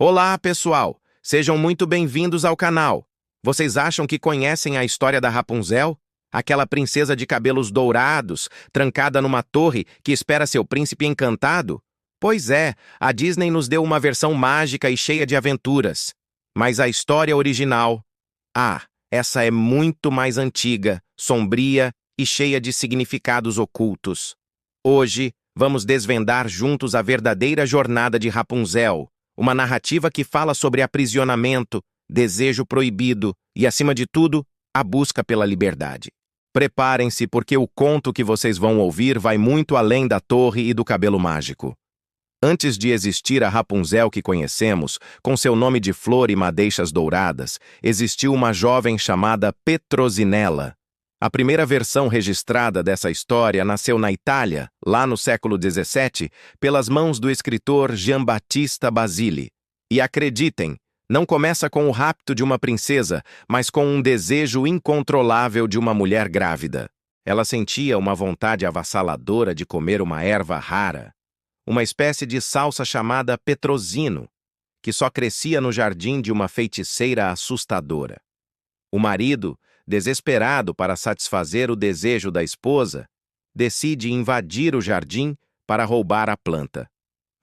Olá, pessoal! Sejam muito bem-vindos ao canal. Vocês acham que conhecem a história da Rapunzel? Aquela princesa de cabelos dourados, trancada numa torre que espera seu príncipe encantado? Pois é, a Disney nos deu uma versão mágica e cheia de aventuras. Mas a história original... essa é muito mais antiga, sombria e cheia de significados ocultos. Hoje, vamos desvendar juntos a verdadeira jornada de Rapunzel, uma narrativa que fala sobre aprisionamento, desejo proibido e, acima de tudo, a busca pela liberdade. Preparem-se porque o conto que vocês vão ouvir vai muito além da torre e do cabelo mágico. Antes de existir a Rapunzel que conhecemos, com seu nome de flor e madeixas douradas, existiu uma jovem chamada Petrosinella. A primeira versão registrada dessa história nasceu na Itália, lá no século XVII, pelas mãos do escritor Giambattista Basile. E acreditem, não começa com o rapto de uma princesa, mas com um desejo incontrolável de uma mulher grávida. Ela sentia uma vontade avassaladora de comer uma erva rara, uma espécie de salsa chamada petrosino, que só crescia no jardim de uma feiticeira assustadora. O marido, desesperado para satisfazer o desejo da esposa, decide invadir o jardim para roubar a planta.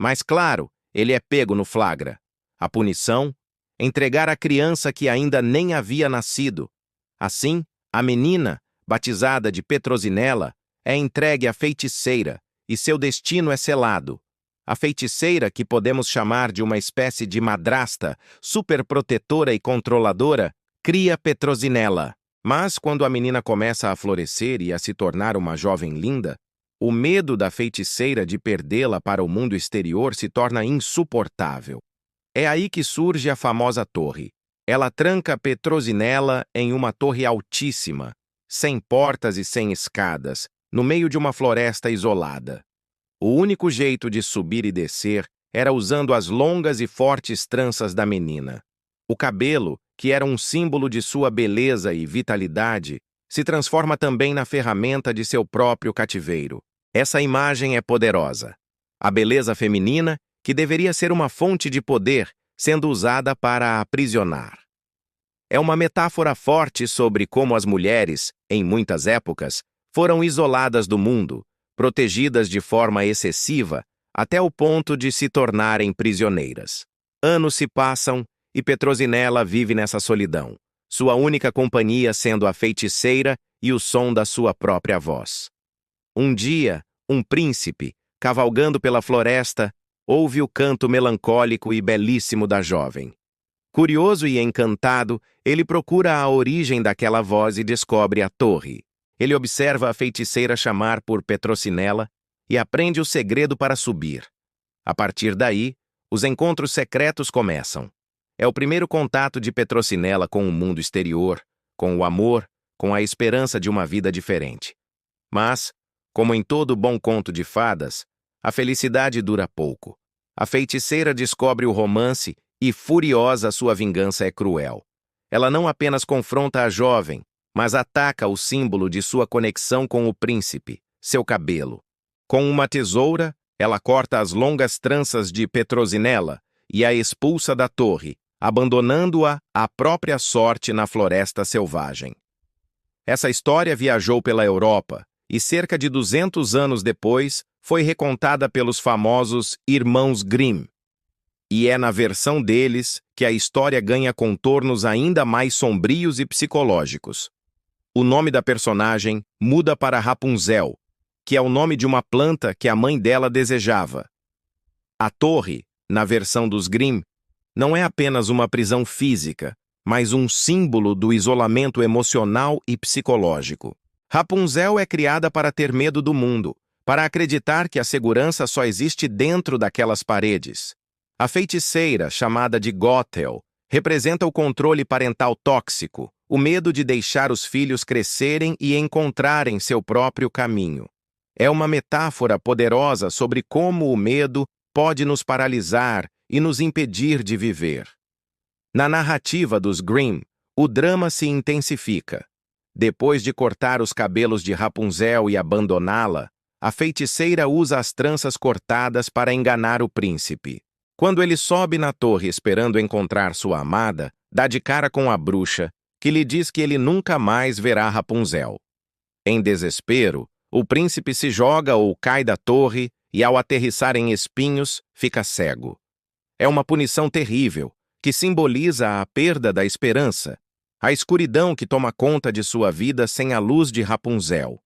Mas, claro, ele é pego no flagra. A punição? Entregar a criança que ainda nem havia nascido. Assim, a menina, batizada de Petrosinella, é entregue à feiticeira e seu destino é selado. A feiticeira, que podemos chamar de uma espécie de madrasta, superprotetora e controladora, cria Petrosinella. Mas, quando a menina começa a florescer e a se tornar uma jovem linda, o medo da feiticeira de perdê-la para o mundo exterior se torna insuportável. É aí que surge a famosa torre. Ela tranca Petrosinella em uma torre altíssima, sem portas e sem escadas, no meio de uma floresta isolada. O único jeito de subir e descer era usando as longas e fortes tranças da menina. O cabelo, que era um símbolo de sua beleza e vitalidade, se transforma também na ferramenta de seu próprio cativeiro. Essa imagem é poderosa. A beleza feminina, que deveria ser uma fonte de poder, sendo usada para a aprisionar. É uma metáfora forte sobre como as mulheres, em muitas épocas, foram isoladas do mundo, protegidas de forma excessiva, até o ponto de se tornarem prisioneiras. Anos se passam e Petrosinella vive nessa solidão, sua única companhia sendo a feiticeira e o som da sua própria voz. Um dia, um príncipe, cavalgando pela floresta, ouve o canto melancólico e belíssimo da jovem. Curioso e encantado, ele procura a origem daquela voz e descobre a torre. Ele observa a feiticeira chamar por Petrosinella e aprende o segredo para subir. A partir daí, os encontros secretos começam. É o primeiro contato de Petrosinella com o mundo exterior, com o amor, com a esperança de uma vida diferente. Mas, como em todo bom conto de fadas, a felicidade dura pouco. A feiticeira descobre o romance e, furiosa, sua vingança é cruel. Ela não apenas confronta a jovem, mas ataca o símbolo de sua conexão com o príncipe, seu cabelo. Com uma tesoura, ela corta as longas tranças de Petrosinella e a expulsa da torre, abandonando-a à própria sorte na floresta selvagem. Essa história viajou pela Europa e, cerca de 200 anos depois, foi recontada pelos famosos Irmãos Grimm. E é na versão deles que a história ganha contornos ainda mais sombrios e psicológicos. O nome da personagem muda para Rapunzel, que é o nome de uma planta que a mãe dela desejava. A torre, na versão dos Grimm, não é apenas uma prisão física, mas um símbolo do isolamento emocional e psicológico. Rapunzel é criada para ter medo do mundo, para acreditar que a segurança só existe dentro daquelas paredes. A feiticeira, chamada de Gothel, representa o controle parental tóxico, o medo de deixar os filhos crescerem e encontrarem seu próprio caminho. É uma metáfora poderosa sobre como o medo pode nos paralisar e nos impedir de viver. Na narrativa dos Grimm, o drama se intensifica. Depois de cortar os cabelos de Rapunzel e abandoná-la, a feiticeira usa as tranças cortadas para enganar o príncipe. Quando ele sobe na torre esperando encontrar sua amada, dá de cara com a bruxa, que lhe diz que ele nunca mais verá Rapunzel. Em desespero, o príncipe se joga ou cai da torre e, ao aterrissar em espinhos, fica cego. É uma punição terrível, que simboliza a perda da esperança, a escuridão que toma conta de sua vida sem a luz de Rapunzel.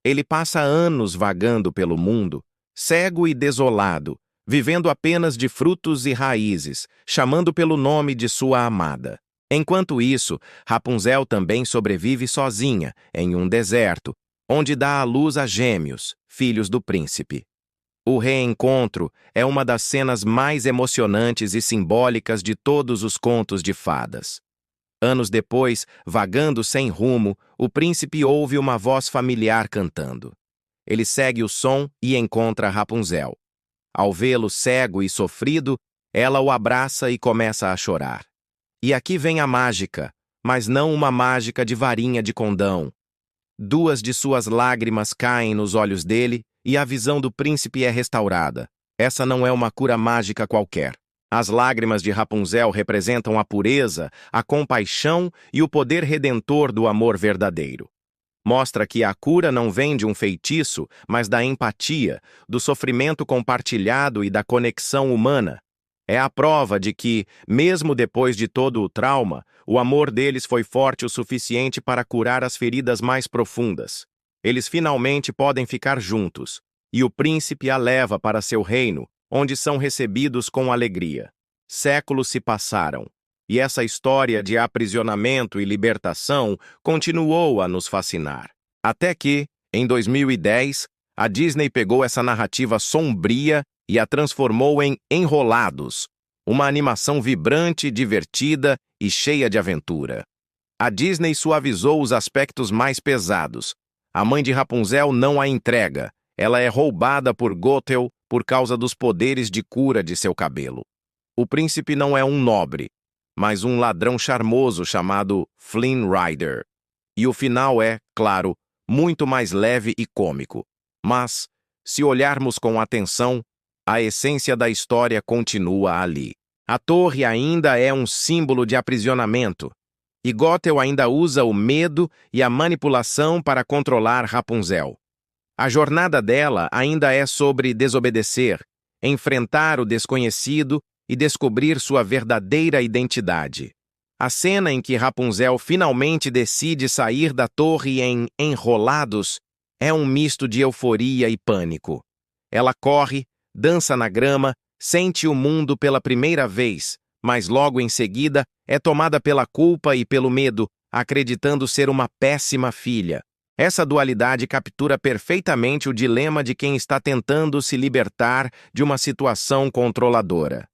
Ele passa anos vagando pelo mundo, cego e desolado, vivendo apenas de frutos e raízes, chamando pelo nome de sua amada. Enquanto isso, Rapunzel também sobrevive sozinha, em um deserto, onde dá à luz a gêmeos, filhos do príncipe. O reencontro é uma das cenas mais emocionantes e simbólicas de todos os contos de fadas. Anos depois, vagando sem rumo, o príncipe ouve uma voz familiar cantando. Ele segue o som e encontra Rapunzel. Ao vê-lo cego e sofrido, ela o abraça e começa a chorar. E aqui vem a mágica, mas não uma mágica de varinha de condão. 2 de suas lágrimas caem nos olhos dele e a visão do príncipe é restaurada. Essa não é uma cura mágica qualquer. As lágrimas de Rapunzel representam a pureza, a compaixão e o poder redentor do amor verdadeiro. Mostra que a cura não vem de um feitiço, mas da empatia, do sofrimento compartilhado e da conexão humana. É a prova de que, mesmo depois de todo o trauma, o amor deles foi forte o suficiente para curar as feridas mais profundas. Eles finalmente podem ficar juntos, e o príncipe a leva para seu reino, onde são recebidos com alegria. Séculos se passaram, e essa história de aprisionamento e libertação continuou a nos fascinar. Até que, em 2010, a Disney pegou essa narrativa sombria e a transformou em Enrolados, uma animação vibrante, divertida e cheia de aventura. A Disney suavizou os aspectos mais pesados. A mãe de Rapunzel não a entrega. Ela é roubada por Gothel por causa dos poderes de cura de seu cabelo. O príncipe não é um nobre, mas um ladrão charmoso chamado Flynn Rider. E o final é, claro, muito mais leve e cômico. Mas, se olharmos com atenção, a essência da história continua ali. A torre ainda é um símbolo de aprisionamento, e Gothel ainda usa o medo e a manipulação para controlar Rapunzel. A jornada dela ainda é sobre desobedecer, enfrentar o desconhecido e descobrir sua verdadeira identidade. A cena em que Rapunzel finalmente decide sair da torre em Enrolados é um misto de euforia e pânico. Ela corre, dança na grama, sente o mundo pela primeira vez, mas logo em seguida é tomada pela culpa e pelo medo, acreditando ser uma péssima filha. Essa dualidade captura perfeitamente o dilema de quem está tentando se libertar de uma situação controladora.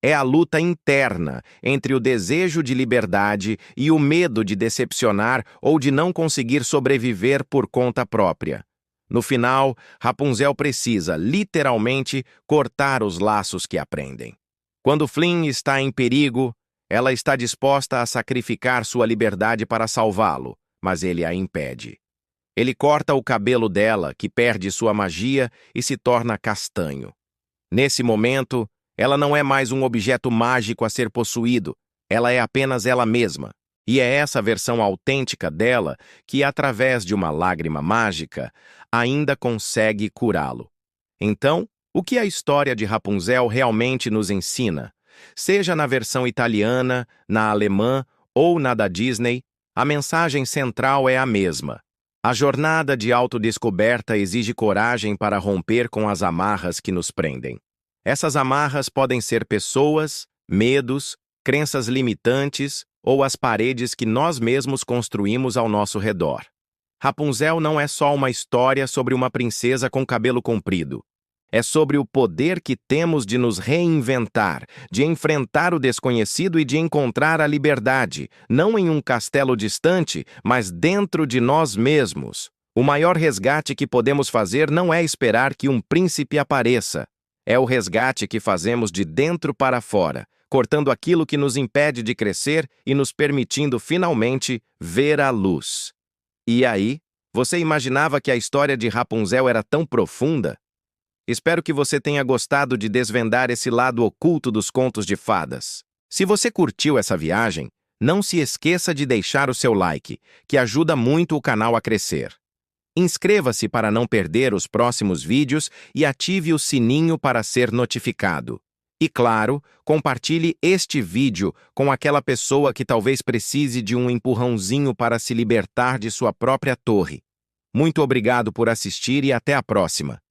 É a luta interna entre o desejo de liberdade e o medo de decepcionar ou de não conseguir sobreviver por conta própria. No final, Rapunzel precisa, literalmente, cortar os laços que a prendem. Quando Flynn está em perigo, ela está disposta a sacrificar sua liberdade para salvá-lo, mas ele a impede. Ele corta o cabelo dela, que perde sua magia e se torna castanho. Nesse momento, ela não é mais um objeto mágico a ser possuído, ela é apenas ela mesma. E é essa versão autêntica dela que, através de uma lágrima mágica, ainda consegue curá-lo. Então, o que a história de Rapunzel realmente nos ensina? Seja na versão italiana, na alemã ou na da Disney, a mensagem central é a mesma. A jornada de autodescoberta exige coragem para romper com as amarras que nos prendem. Essas amarras podem ser pessoas, medos, crenças limitantes ou as paredes que nós mesmos construímos ao nosso redor. Rapunzel não é só uma história sobre uma princesa com cabelo comprido. É sobre o poder que temos de nos reinventar, de enfrentar o desconhecido e de encontrar a liberdade, não em um castelo distante, mas dentro de nós mesmos. O maior resgate que podemos fazer não é esperar que um príncipe apareça. É o resgate que fazemos de dentro para fora, cortando aquilo que nos impede de crescer e nos permitindo finalmente ver a luz. E aí, você imaginava que a história de Rapunzel era tão profunda? Espero que você tenha gostado de desvendar esse lado oculto dos contos de fadas. Se você curtiu essa viagem, não se esqueça de deixar o seu like, que ajuda muito o canal a crescer. Inscreva-se para não perder os próximos vídeos e ative o sininho para ser notificado. E claro, compartilhe este vídeo com aquela pessoa que talvez precise de um empurrãozinho para se libertar de sua própria torre. Muito obrigado por assistir e até a próxima.